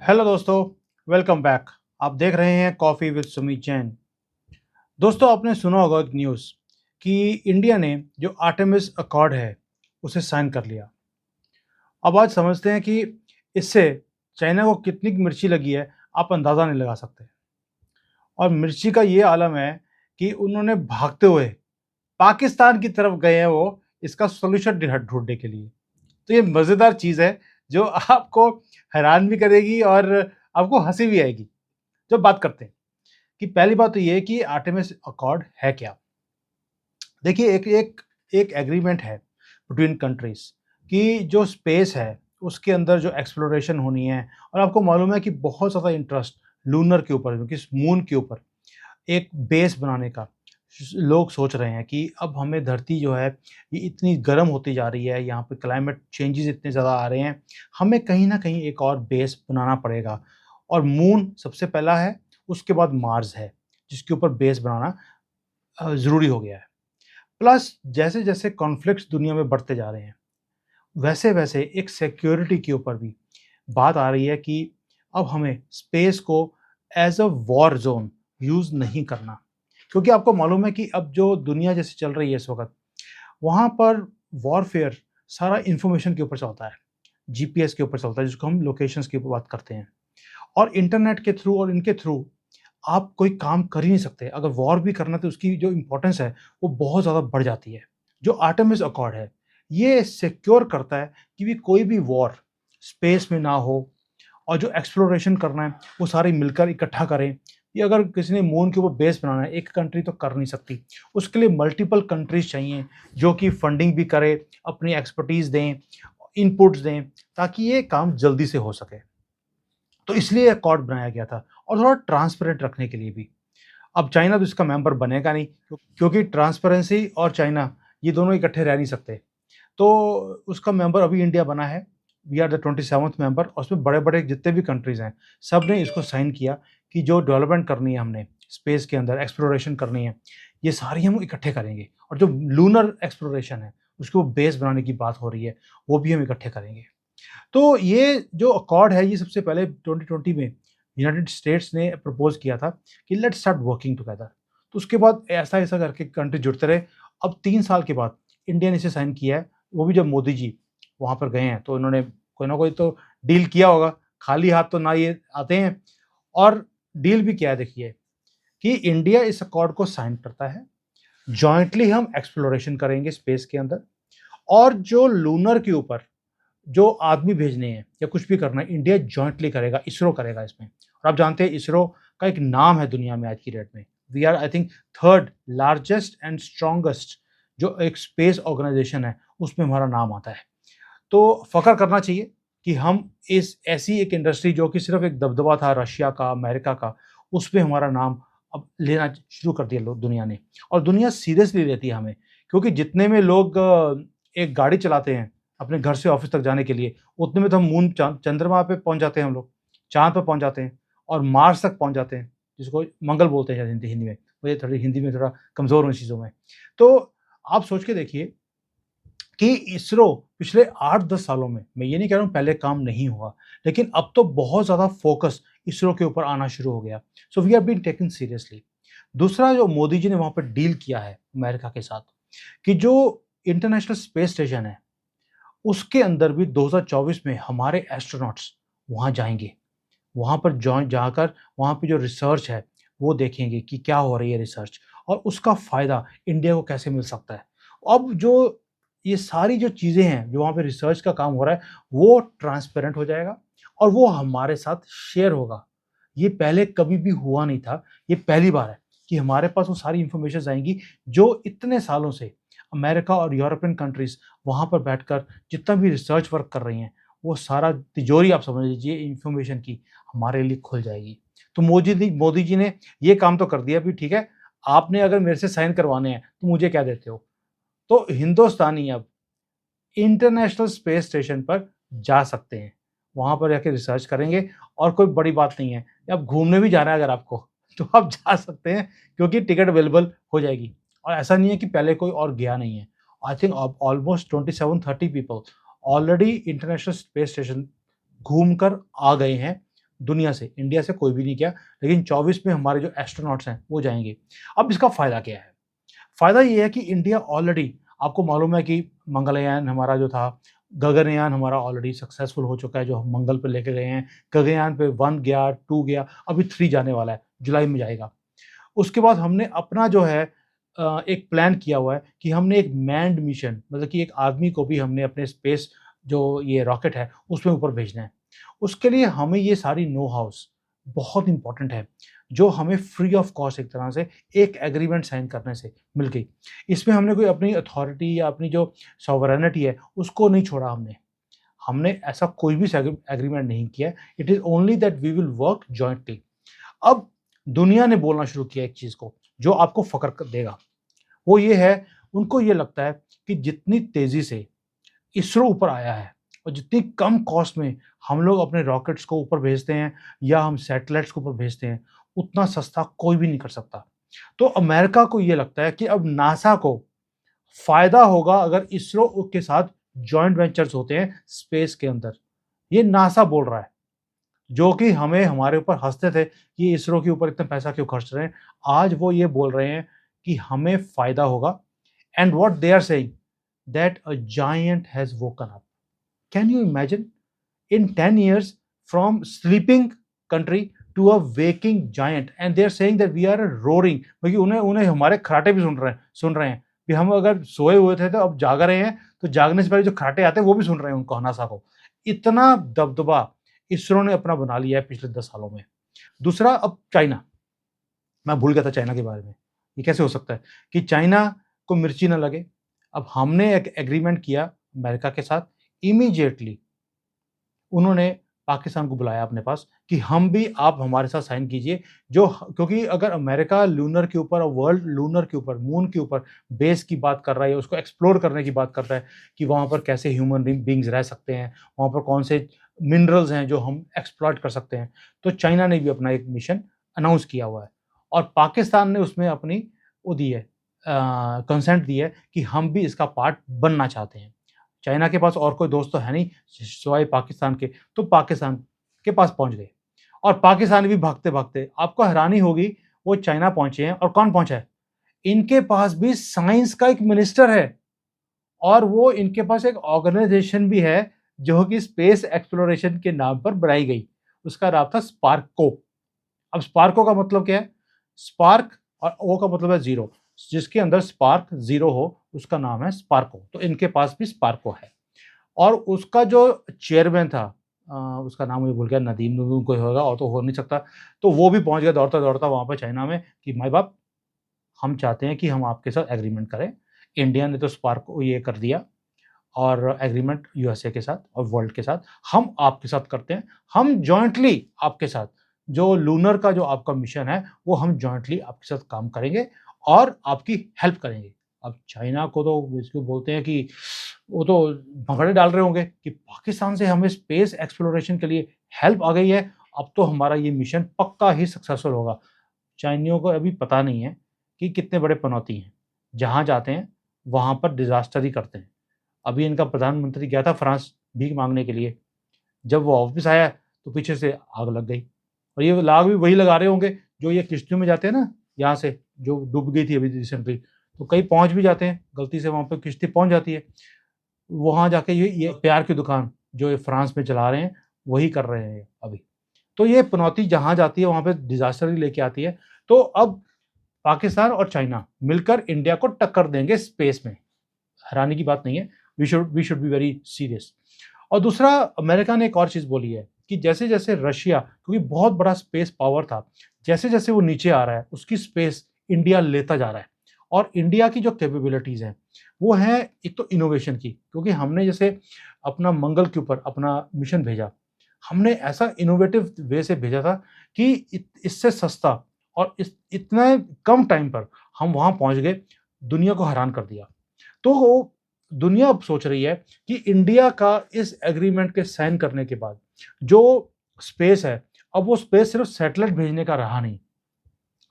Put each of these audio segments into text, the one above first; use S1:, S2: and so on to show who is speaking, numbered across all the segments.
S1: Hello दोस्तों, welcome back. आप देख रहे हैं कॉफ़ी विद सुमित जैन। दोस्तों, आपने सुना होगा एक न्यूज़ कि इंडिया ने जो आर्टेमिस अकॉर्ड है उसे साइन कर लिया। अब आज समझते हैं कि इससे चाइना को कितनी मिर्ची लगी है, आप अंदाज़ा नहीं लगा सकते। और मिर्ची का ये आलम है कि उन्होंने भागते हुए पाकिस्तान की तरफ गए हैं, वो इसका सॉल्यूशन ढूंढने के लिए। तो ये मज़ेदार चीज़ है जो आपको हैरान भी करेगी और आपको हंसी भी आएगी जब बात करते हैं कि पहली बात तो ये है कि आर्टेमिस अकॉर्ड है क्या। देखिए, एक एक एक एग्रीमेंट है बिटवीन कंट्रीज कि जो स्पेस है उसके अंदर जो एक्सप्लोरेशन होनी है। और आपको मालूम है कि बहुत ज़्यादा इंटरेस्ट लूनर के ऊपर, कि मून के ऊपर एक बेस बनाने का लोग सोच रहे हैं कि अब हमें धरती जो है ये इतनी गर्म होती जा रही है, यहाँ पे क्लाइमेट चेंजेस इतने ज़्यादा आ रहे हैं, हमें कहीं ना कहीं एक और बेस बनाना पड़ेगा। और मून सबसे पहला है, उसके बाद मार्स है जिसके ऊपर बेस बनाना ज़रूरी हो गया है। प्लस जैसे जैसे कॉन्फ्लिक्ट्स दुनिया में बढ़ते जा रहे हैं, वैसे वैसे एक सिक्योरिटी के ऊपर भी बात आ रही है कि अब हमें स्पेस को as a war zone use नहीं करना। क्योंकि आपको मालूम है कि अब जो दुनिया जैसे चल रही है इस वक़्त, वहाँ पर वॉरफेयर सारा इन्फॉर्मेशन के ऊपर चलता है, जीपीएस के ऊपर चलता है, जिसको हम लोकेशंस की बात करते हैं। और इंटरनेट के थ्रू और इनके थ्रू आप कोई काम कर ही नहीं सकते। अगर वॉर भी करना है तो उसकी जो इम्पोर्टेंस है वो बहुत ज़्यादा बढ़ जाती है। जो आर्टेमिस अकॉर्ड है, ये सिक्योर करता है कि भी कोई भी वॉर स्पेस में ना हो। और जो एक्सप्लोरेशन करना है वो सारे मिलकर इकट्ठा करें। ये अगर किसी ने मून के ऊपर बेस बनाना है, एक कंट्री तो कर नहीं सकती। उसके लिए मल्टीपल कंट्रीज चाहिए जो कि फंडिंग भी करे, अपनी एक्सपर्टीज दें, इनपुट्स दें, ताकि ये काम जल्दी से हो सके। तो इसलिए अकॉर्ड बनाया गया था, और थोड़ा ट्रांसपेरेंट रखने के लिए भी। अब चाइना तो इसका मेंबर बनेगा नहीं, क्योंकि ट्रांसपेरेंसी और चाइना ये दोनों इकट्ठे रह नहीं सकते। तो उसका मेंबर अभी इंडिया बना है। We are the 27th member, और उसमें बड़े-बड़े जितने भी कंट्रीज़ हैं, सब ने इसको साइन किया कि जो डेवलपमेंट करनी है हमने, स्पेस के अंदर एक्सप्लोरेशन करनी है, ये सारी हम इकट्ठे करेंगे। और जो लूनर एक्सप्लोरेशन है, उसको बेस बनाने की बात हो रही है, वो भी हम इकट्ठे करेंगे। तो ये जो अकॉर्ड है, ये सबसे पहले 2020 में यूनाइटेड स्टेट्स ने प्रपोज किया था कि लेट्स स्टार्ट वर्किंग टुगेदर। तो उसके बाद ऐसा ऐसा करके कंट्री जुड़ते रहे। अब 3 साल के बाद इंडिया ने इसे साइन किया है। वो भी जब मोदी जी वहां पर गए हैं तो उन्होंने कोई ना कोई तो डील किया होगा, खाली हाथ तो ना ये आते हैं। और डील भी किया है, देखिए, कि इंडिया इस अकॉर्ड को साइन करता है, जॉइंटली हम एक्सप्लोरेशन करेंगे स्पेस के अंदर। और जो लूनर के ऊपर जो आदमी भेजने हैं या कुछ भी करना है, इंडिया जॉइंटली करेगा, इसरो करेगा इसमें। और आप जानते हैं इसरो का एक नाम है दुनिया में आज की डेट में। We are, I think, third largest and strongest जो एक स्पेस ऑर्गेनाइजेशन है, उसमें हमारा नाम आता है। तो फ़ख्र करना चाहिए कि हम इस ऐसी एक इंडस्ट्री जो कि सिर्फ एक दबदबा था रशिया का, अमेरिका का, उसमें हमारा नाम अब लेना शुरू कर दिया लोग, दुनिया ने। और दुनिया सीरियसली लेती है हमें, क्योंकि जितने में लोग एक गाड़ी चलाते हैं अपने घर से ऑफिस तक जाने के लिए, उतने में तो हम मून, चंद्रमा पे पहुंच जाते हैं, हम लोग चांद पर पहुंच जाते हैं और मार्स तक पहुंच जाते हैं, जिसको मंगल बोलते हैं शायद हिंदी हिंदी में। मुझे थोड़ी हिंदी में थोड़ा कमज़ोर हूँ इस चीज़ों में। तो आप सोच के देखिए कि इसरो पिछले 8-10 सालों में, मैं ये नहीं कह रहा हूँ पहले काम नहीं हुआ, लेकिन अब तो बहुत ज़्यादा फ़ोकस इसरो के ऊपर आना शुरू हो गया। So we are being taken seriously. दूसरा, जो मोदी जी ने वहाँ पे डील किया है अमेरिका के साथ, कि जो इंटरनेशनल स्पेस स्टेशन है, उसके अंदर भी 2024 में हमारे एस्ट्रोनॉट्स वहाँ जाएँगे। वहाँ पर जॉइन जाकर वहाँ पे जो रिसर्च है, वो देखेंगे कि क्या हो रही है रिसर्च, और उसका फ़ायदा इंडिया को कैसे मिल सकता है। अब जो ये सारी जो चीज़ें हैं, जो वहाँ पे रिसर्च का काम हो रहा है, वो ट्रांसपेरेंट हो जाएगा और वो हमारे साथ शेयर होगा। ये पहले कभी भी हुआ नहीं था, ये पहली बार है कि हमारे पास वो सारी इन्फॉर्मेशंस आएँगी जो इतने सालों से अमेरिका और यूरोपियन कंट्रीज़ वहाँ पर बैठकर जितना भी रिसर्च वर्क कर रही हैं, वो सारा तिजोरी आप समझ लीजिए इन्फॉर्मेशन की हमारे लिए खुल जाएगी। तो मोदी जी ने ये काम तो कर दिया, भी ठीक है, आपने अगर मेरे से साइन करवाने हैं, तो मुझे क्या देते हो? तो हिंदुस्तानी अब इंटरनेशनल स्पेस स्टेशन पर जा सकते हैं। वहाँ पर जाके रिसर्च करेंगे, और कोई बड़ी बात नहीं है। अब घूमने भी जाना है अगर आपको, तो आप जा सकते हैं, क्योंकि टिकट अवेलेबल हो जाएगी। और ऐसा नहीं है कि पहले कोई और गया नहीं है। आई थिंक अब almost 27-30 people already international space station घूम कर आ गए हैं, दुनिया से, इंडिया से कोई भी नहीं किया, लेकिन 24 में हमारे जो एस्ट्रोनॉट्स हैं वो जाएंगे। अब इसका फ़ायदा क्या है? फ़ायदा ये है कि इंडिया ऑलरेडी, आपको मालूम है कि मंगलयान हमारा जो था, गगनयान हमारा ऑलरेडी सक्सेसफुल हो चुका है, जो हम मंगल पे लेके गए हैं। गगनयान पे 1 गया, 2 गया, अभी 3 जाने वाला है, जुलाई में जाएगा। उसके बाद हमने अपना जो है एक प्लान किया हुआ है कि हमने एक मैन्ड मिशन, मतलब कि एक आदमी को भी हमने अपने स्पेस जो ये रॉकेट है उसमें ऊपर भेजना है। उसके लिए हमें ये सारी नो हाउस बहुत इंपॉर्टेंट है, जो हमें फ्री ऑफ कॉस्ट एक तरह से एक एग्रीमेंट साइन करने से मिल गई। इसमें हमने कोई अपनी अथॉरिटी या अपनी जो सॉवरेनिटी है उसको नहीं छोड़ा हमने। हमने ऐसा कोई भी एग्रीमेंट नहीं किया। It is only that we will work jointly. अब दुनिया ने बोलना शुरू किया एक चीज़ को, जो आपको फ़क्र देगा। वो ये है, उनको ये लगता है कि जितनी तेज़ी से इसरो ऊपर आया है और जितनी कम कॉस्ट में हम लोग अपने रॉकेट्स को ऊपर भेजते हैं या हम सैटेलाइट्स को ऊपर भेजते हैं, उतना सस्ता कोई भी नहीं कर सकता। तो अमेरिका को ये लगता है कि अब नासा को फ़ायदा होगा अगर इसरो के साथ जॉइंट वेंचर्स होते हैं स्पेस के अंदर। ये नासा बोल रहा है, जो कि हमें हमारे ऊपर हँसते थे कि इसरो के ऊपर इतना पैसा क्यों खर्च रहे हैं। आज वो ये बोल रहे हैं कि हमें फ़ायदा होगा। And what they are saying that a giant has woken up. Can you imagine? in 10 years from sleeping country to a waking giant, and they are saying that we are a roaring, क्योंकि उन्हें उन्हें हमारे खराटे भी सुन रहे हैं कि हम अगर सोए हुए थे तो अब जाग रहे हैं, तो जागने से पहले जो खराटे आते हैं वो भी सुन रहे हैं उनको, नासा को। इतना दबदबा इसरो ने अपना बना लिया है पिछले 10 सालों में। दूसरा, अब चाइना, मैं भूल गया था चाइना के बारे में। ये कैसे हो सकता है कि चाइना को मिर्ची ना लगे? अब हमने एक एग्रीमेंट किया अमेरिका के साथ, इमीडिएटली उन्होंने पाकिस्तान को बुलाया अपने पास कि हम भी, आप हमारे साथ साइन कीजिए। क्योंकि अगर अमेरिका लूनर के ऊपर और वर्ल्ड लूनर के ऊपर, मून के ऊपर बेस की बात कर रहा है, उसको एक्सप्लोर करने की बात करता है कि वहाँ पर कैसे ह्यूमन बीइंग्स रह सकते हैं, वहाँ पर कौन से मिनरल्स हैं जो हम एक्सप्लॉइट कर सकते हैं, तो चाइना ने भी अपना एक मिशन अनाउंस किया हुआ है और पाकिस्तान ने उसमें अपनी वो दी है, कंसेंट दी है कि हम भी इसका पार्ट बनना चाहते हैं। चाइना के पास और कोई दोस्त तो है नहीं सिवाय पाकिस्तान के, तो पाकिस्तान के पास पहुंच गए और पाकिस्तान भी भागते-भागते, आपको हैरानी होगी, वो चाइना पहुंचे हैं और कौन पहुंचा है? इनके पास भी साइंस का एक मिनिस्टर है और वो इनके पास एक ऑर्गेनाइजेशन भी है जो कि स्पेस एक्सप्लोरेशन के नाम पर बनाई गई। उसका नाम था स्पार्को। अब स्पार्को का मतलब क्या है? स्पार्क और ओ का मतलब है ज़ीरो। जिसके अंदर स्पार्क ज़ीरो हो, उसका नाम है स्पार्को। तो इनके पास भी स्पार्को है और उसका जो चेयरमैन था, उसका नाम मुझे भूल गया, नदीम नून कोई होगा और तो हो नहीं सकता। तो वो भी पहुँच गया दौड़ता-दौड़ता वहाँ पे चाइना में कि माई बाप, हम चाहते हैं कि हम आपके साथ एग्रीमेंट करें। इंडिया ने तो स्पार्को ये कर दिया और एग्रीमेंट यूएसए के साथ और वर्ल्ड के साथ, हम आपके साथ करते हैं। हम जॉइंटली आपके साथ, जो लूनर का जो आपका मिशन है, वो हम जॉइंटली आपके साथ काम करेंगे और आपकी हेल्प करेंगे। अब चाइना को तो इसको बोलते हैं कि वो तो भगड़े डाल रहे होंगे कि पाकिस्तान से हमें स्पेस एक्सप्लोरेशन के लिए हेल्प आ गई है, अब तो हमारा ये मिशन पक्का ही सक्सेसफुल होगा। चाइनियों को अभी पता नहीं है कि कितने बड़े पनौती हैं। जहाँ जाते हैं, वहाँ पर डिज़ास्टर ही करते हैं। अभी इनका प्रधानमंत्री गया था फ्रांस भीख माँगने के लिए। जब वो वापस आया तो पीछे से आग लग गई और ये आग भी वही लगा रहे होंगे जो ये किश्तियों में जाते हैं ना, यहाँ से जो डूब गई थी अभी रिसेंटली। तो कई पहुँच भी जाते हैं, गलती से वहाँ पे किश्ती पहुँच जाती है। वहाँ जाके ये प्यार की दुकान जो ये फ्रांस में चला रहे हैं, वही कर रहे हैं अभी। तो ये पनौती जहाँ जाती है वहाँ पे डिज़ास्टर ही लेके आती है। तो अब पाकिस्तान और चाइना मिलकर इंडिया को टक्कर देंगे स्पेस में। हैरानी की बात नहीं है। We should be very serious. और दूसरा, अमेरिका ने एक और चीज़ बोली है कि जैसे-जैसे रशिया, क्योंकि बहुत बड़ा स्पेस पावर था, जैसे-जैसे वो नीचे आ रहा है, उसकी स्पेस इंडिया लेता जा रहा है। और इंडिया की जो कैपेबिलिटीज़ हैं, वो हैं एक तो इनोवेशन की, क्योंकि हमने जैसे अपना मंगल के ऊपर अपना मिशन भेजा, हमने ऐसा इनोवेटिव वे से भेजा था कि इससे सस्ता और इतने कम टाइम पर हम वहाँ पहुँच गए, दुनिया को हैरान कर दिया। तो दुनिया अब सोच रही है कि इंडिया का इस एग्रीमेंट के साइन करने के बाद जो स्पेस है, अब वो स्पेस सिर्फ सैटेलाइट भेजने का रहा नहीं,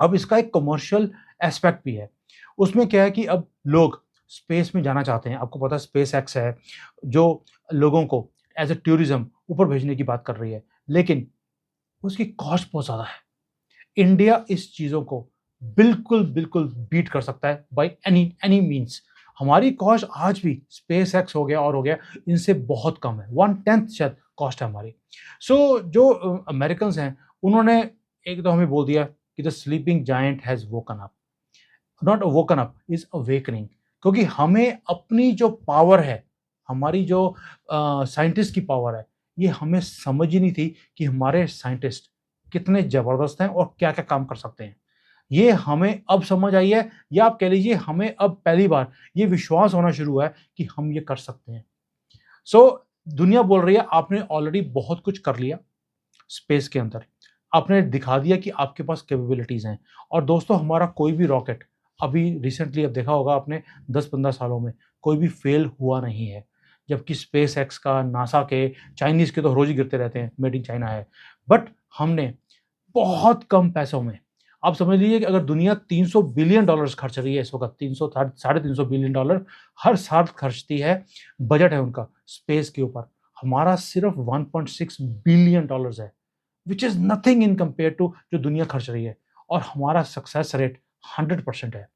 S1: अब इसका एक कमर्शियल एस्पेक्ट भी है। उसमें क्या है कि अब लोग स्पेस में जाना चाहते हैं। आपको पता है स्पेस एक्स है जो लोगों को एज ए टूरिज्म ऊपर भेजने की बात कर रही है, लेकिन उसकी कॉस्ट बहुत ज़्यादा है। इंडिया इस चीज़ों को बिल्कुल, बिल्कुल बीट कर सकता है बाय एनी एनी मीन्स। हमारी कॉस्ट आज भी स्पेस एक्स हो गया और हो गया, इनसे बहुत कम है, 1/10 शायद कॉस्ट है हमारी। सो जो अमेरिकन्स हैं, उन्होंने एक तो हमें बोल दिया कि the sleeping giant has woken up. Not woken up, is awakening. क्योंकि हमें अपनी जो पावर है, हमारी जो साइंटिस्ट की पावर है, ये हमें समझ ही नहीं थी कि हमारे साइंटिस्ट कितने ज़बरदस्त हैं और क्या-क्या काम कर सकते हैं। ये हमें अब समझ आई है, या आप कह लीजिए हमें अब पहली बार ये विश्वास होना शुरू हुआ है कि हम ये कर सकते हैं। सो दुनिया बोल रही है आपने ऑलरेडी बहुत कुछ कर लिया स्पेस के अंदर। आपने दिखा दिया कि आपके पास कैपेबिलिटीज़ हैं। और दोस्तों, हमारा कोई भी रॉकेट अभी रिसेंटली अब देखा होगा आपने 10-15 सालों में कोई भी फेल हुआ नहीं है। जबकि स्पेस एक्स का, नासा के, चाइनीज़ के तो रोज़ ही गिरते रहते हैं, मेड इन चाइना है। बट हमने बहुत कम पैसों में, आप समझ लीजिए कि अगर दुनिया $300 बिलियन खर्च रही है इस वक़्त, 300 साढ़े 300 बिलियन डॉलर हर साल खर्चती है, बजट है उनका स्पेस के ऊपर। हमारा सिर्फ $1.6 बिलियन है, which is nothing in compare to जो दुनिया खर्च रही है। और हमारा सक्सेस रेट 100% है।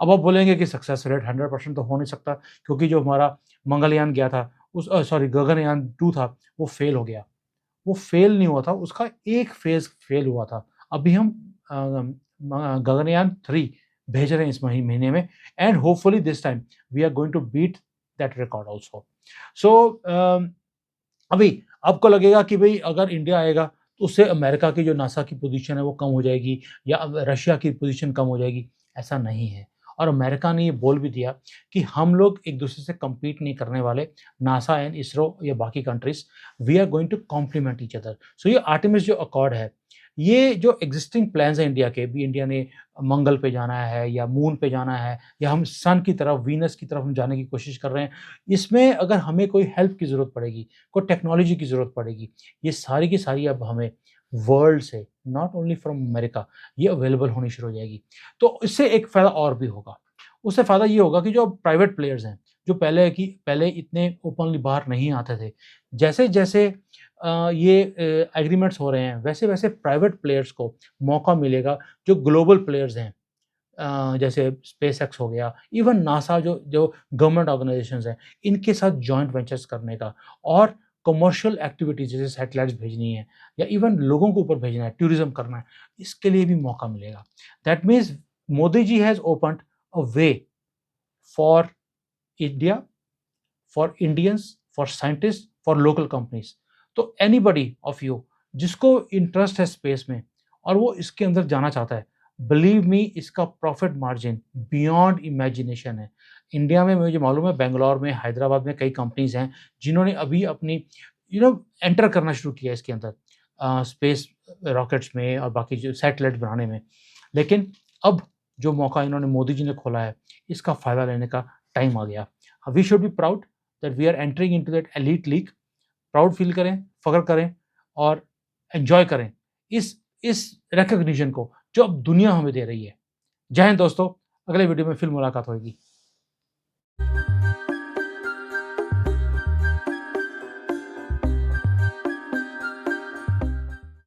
S1: अब आप बोलेंगे कि सक्सेस रेट 100% तो हो नहीं सकता, क्योंकि जो हमारा मंगलयान गया था, उस सॉरी गगनयान 2 था, वो फेल हो गया। वो फेल नहीं हुआ था, उसका एक फ़ेज़ फेल हुआ था। अभी हम अ, गगनयान 3 भेज रहे हैं इस महीने में, and hopefully this time we are going to beat that record also. So अभी आपको लगेगा कि भई अगर इंडिया आएगा तो उससे अमेरिका की जो नासा की पोज़ीशन है वो कम हो जाएगी, या अब रशिया की पोज़ीशन कम हो जाएगी, ऐसा नहीं है। और अमेरिका ने ये बोल भी दिया कि हम लोग एक-दूसरे से कम्पीट नहीं करने वाले, नासा एंड इसरो या बाकी countries, we are going to complement each other. So ये आर्टेमिस जो अकॉर्ड है, ये जो एक्जिस्टिंग प्लान्स हैं इंडिया के, भी इंडिया ने मंगल पे जाना है या मून पे जाना है, या हम सन की तरफ, वीनस की तरफ हम जाने की कोशिश कर रहे हैं। इसमें अगर हमें कोई हेल्प की ज़रूरत पड़ेगी, कोई टेक्नोलॉजी की ज़रूरत पड़ेगी, ये सारी की सारी अब हमें वर्ल्ड से, नॉट ओनली फ्रॉम अमेरिका, ये अवेलेबल होनी शुरू हो जाएगी। तो इससे एक फ़ायदा और भी होगा। उससे फ़ायदा ये होगा कि जो प्राइवेट प्लेयर्स हैं, जो पहले इतने ओपनली बाहर नहीं आते थे, जैसे-जैसे ये एग्रीमेंट्स हो रहे हैं, वैसे-वैसे प्राइवेट प्लेयर्स को मौका मिलेगा, जो ग्लोबल प्लेयर्स हैं, जैसे स्पेसएक्स हो गया, इवन नासा, जो जो गवर्नमेंट ऑर्गेनाइज़ेशंस हैं, इनके साथ जॉइंट वेंचर्स करने का, और कमर्शियल एक्टिविटीज़ जैसे सैटेलाइट्स भेजनी है, या इवन लोगों को ऊपर भेजना है, टूरिज़्म करना है, इसके लिए भी मौका मिलेगा। That means Modi ji has opened a way for India, for Indians, for scientist, for local companies. तो एनीबॉडी ऑफ यू जिसको इंटरेस्ट है स्पेस में और वो इसके अंदर जाना चाहता है, बिलीव मी, इसका प्रॉफिट मार्जिन बियॉन्ड इमेजिनेशन है। इंडिया में मुझे मालूम है, बैंगलोर में, हैदराबाद में कई कंपनीज़ हैं, जिन्होंने अभी अपनी एंटर करना शुरू किया है इसके अंदर, स्पेस रॉकेट्स में और बाकी जो सैटेलाइट बनाने में। लेकिन अब जो मौका इन्होंने मोदी जी ने खोला है, इसका फ़ायदा लेने का टाइम आ गया। We should be proud that we are entering into that elite league. Proud फील करें, फ़ख्र करें और एन्जॉय करें इस रिकॉग्निशन को जो अब दुनिया हमें दे रही है। जय हिंद दोस्तों, अगले वीडियो में फिर मुलाकात होएगी।